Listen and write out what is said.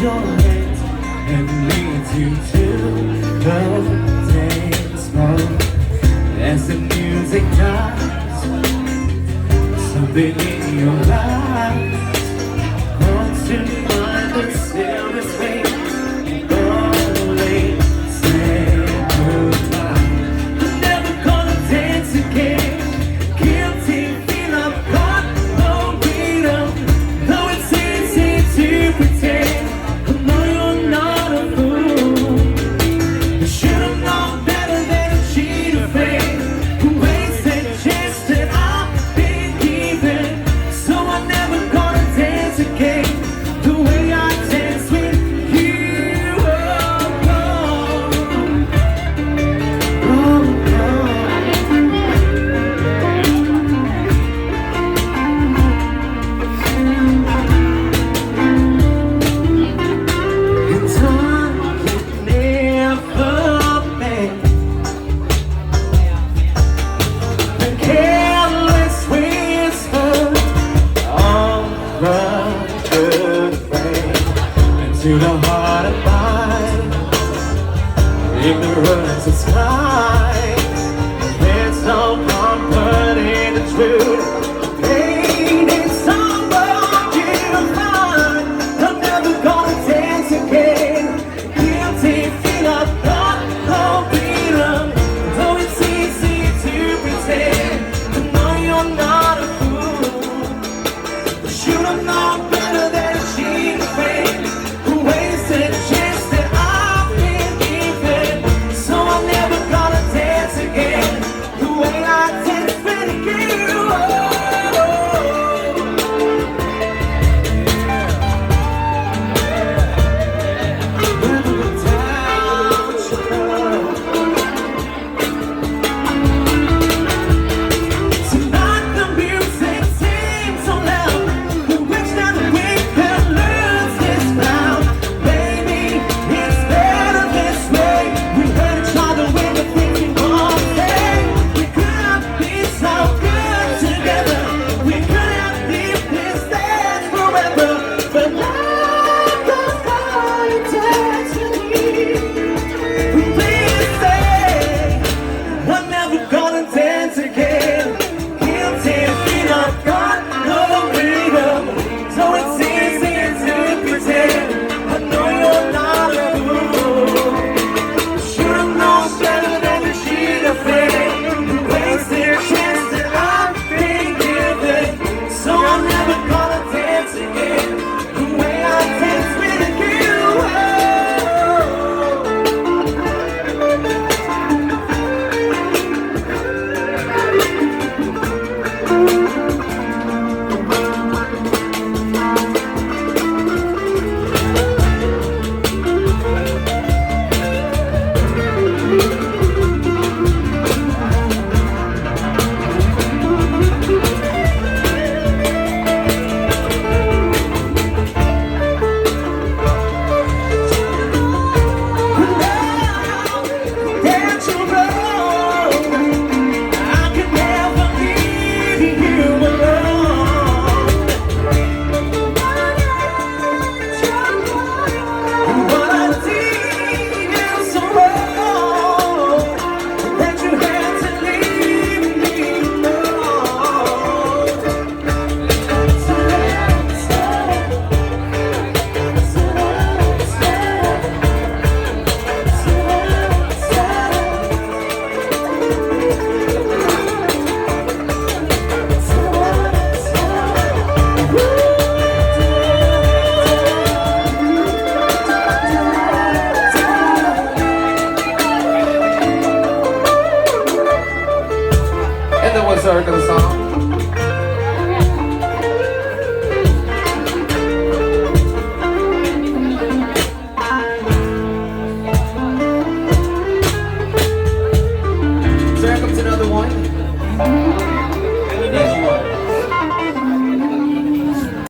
your hand and lead you to the dance floor. As the music dies, something in your life wants to find the stillness fade. Only say goodbye. I'm never gonna dance again. Guilty, feel I'm caught, no freedom. Though it's easy to pretend, I know you're not a fool. You should have known better than to cheat a friend who wasted a chance that I've been given. So I'm never gonna dance again the way I dance with you. Oh, oh, oh, and time can never make the careless whisper of the good friend into the heart of mine. Ignorance is mine. There's no comfort in the truth. Pain is someone you find. I'm never gonna dance again. Guilty, feel I've got no freedom. Though it's easy to pretend, I know you're not a fool. Should have known better.